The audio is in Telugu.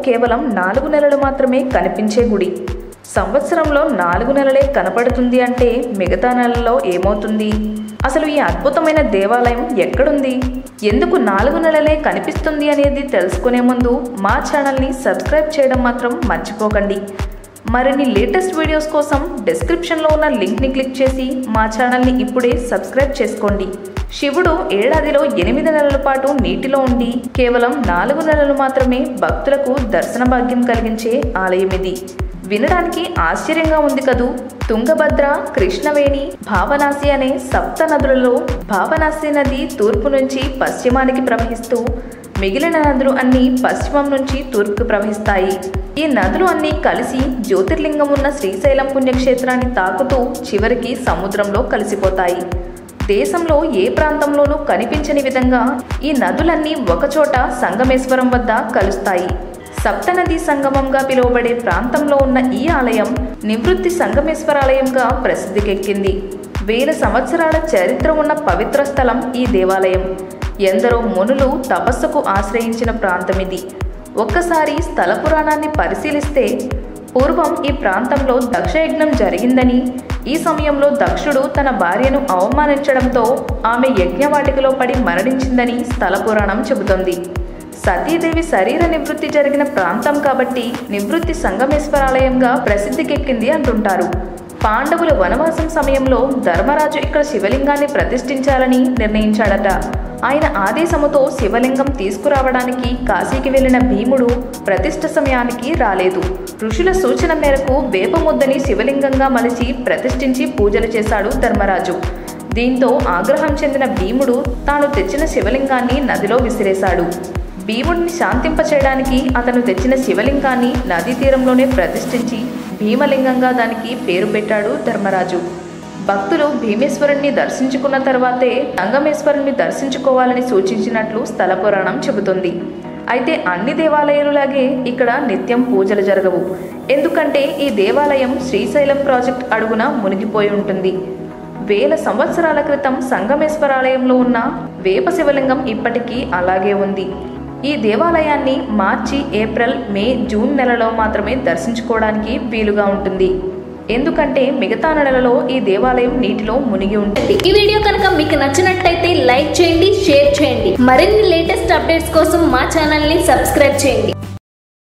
కేవలం 4 నెలలు మాత్రమే కనిపించే గుడి. సంవత్సరంలో 4 నెలలే కనపడుతుంది అంటే మిగతా నెలల్లో ఏమవుతుంది? అసలు ఈ అద్భుతమైన దేవాలయం ఎక్కడుంది? ఎందుకు 4 నెలలే కనిపిస్తుంది అనేది తెలుసుకునే ముందు మా ఛానల్ని సబ్స్క్రైబ్ చేయడం మాత్రం మర్చిపోకండి. మరిన్ని లేటెస్ట్ వీడియోస్ కోసం డిస్క్రిప్షన్లో ఉన్న లింక్ని క్లిక్ చేసి మా ఛానల్ని ఇప్పుడే సబ్స్క్రైబ్ చేసుకోండి. శివుడు ఏడాదిలో 8 నెలల పాటు నీటిలో ఉండి కేవలం 4 నెలలు మాత్రమే భక్తులకు దర్శన భాగ్యం కలిగించే ఆలయం ఇది. వినడానికి ఆశ్చర్యంగా ఉంది కదూ. తుంగభద్ర, కృష్ణవేణి, భావనాసి అనే 7 నదులలో భావనాసి నది తూర్పు నుంచి పశ్చిమానికి ప్రవహిస్తూ మిగిలిన నదులు అన్నీ పశ్చిమం నుంచి తూర్పుకు ప్రవహిస్తాయి. ఈ నదులు అన్నీ కలిసి జ్యోతిర్లింగం ఉన్న శ్రీశైలం పుణ్యక్షేత్రాన్ని తాకుతూ చివరికి సముద్రంలో కలిసిపోతాయి. దేశంలో ఏ ప్రాంతంలోనూ కనిపించని విధంగా ఈ నదులన్నీ ఒకచోట సంగమేశ్వరం వద్ద కలుస్తాయి. సప్తనదీ సంగమంగా పిలువబడే ప్రాంతంలో ఉన్న ఈ ఆలయం నివృత్తి సంగమేశ్వరాలయంగా ప్రసిద్ధికెక్కింది. 1000 సంవత్సరాల చరిత్ర ఉన్న పవిత్ర స్థలం ఈ దేవాలయం. ఎందరో మునులు తపస్సుకు ఆశ్రయించిన ప్రాంతం ఇది. ఒక్కసారి స్థల పురాణాన్ని పరిశీలిస్తే పూర్వం ఈ ప్రాంతంలో దక్షయజ్ఞం జరిగిందని, ఈ సమయంలో దక్షుడు తన భార్యను అవమానించడంతో ఆమె యజ్ఞవాటికలో పడి మరణించిందని స్థల పురాణం చెబుతోంది. సతీదేవి శరీర నివృత్తి జరిగిన ప్రాంతం కాబట్టి నివృత్తి సంగమేశ్వరాలయంగా ప్రసిద్ధికెక్కింది అంటుంటారు. పాండవుల వనవాసం సమయంలో ధర్మరాజు ఇక్కడ శివలింగాన్ని ప్రతిష్ఠించాలని నిర్ణయించాడట. ఆయన ఆదేశముతో శివలింగం తీసుకురావడానికి కాశీకి వెళ్లిన భీముడు ప్రతిష్ఠ సమయానికి రాలేదు. ఋషుల సూచన మేరకు వేపముద్దని శివలింగంగా మలిచి ప్రతిష్ఠించి పూజలు చేశాడు ధర్మరాజు. దీంతో ఆగ్రహం చెందిన భీముడు తాను తెచ్చిన శివలింగాన్ని నదిలో విసిరేశాడు. భీముడిని శాంతింపచేయడానికి అతను తెచ్చిన శివలింగాన్ని నదీ తీరంలోనే ప్రతిష్ఠించి భీమలింగంగా దానికి పేరు పెట్టాడు ధర్మరాజు. భక్తులు భీమేశ్వరుణ్ణి దర్శించుకున్న తర్వాతే సంగమేశ్వరుణ్ణి దర్శించుకోవాలని సూచించినట్లు స్థల పురాణం చెబుతుంది. అయితే అన్ని దేవాలయాలులాగే ఇక్కడ నిత్యం పూజలు జరగవు. ఎందుకంటే ఈ దేవాలయం శ్రీశైలం ప్రాజెక్ట్ అడుగున మునిగిపోయి ఉంటుంది. 1000 సంవత్సరాల క్రితం సంగమేశ్వరాలయంలో ఉన్న వేప శివలింగం ఇప్పటికీ అలాగే ఉంది. ఈ దేవాలయాన్ని మార్చి, ఏప్రిల్, మే, జూన్ నెలలో మాత్రమే దర్శించుకోవడానికి వీలుగా ఉంటుంది. ఎందుకంటే మిగతా నెలలో ఈ దేవాలయం నీటిలో మునిగి ఉంటుంది. ఈ వీడియో కనుక మీకు నచ్చినట్టయితే లైక్ చేయండి, షేర్ చేయండి. మరిన్ని లేటెస్ట్ అప్డేట్స్ కోసం మా ఛానల్ని సబ్స్క్రైబ్ చేయండి.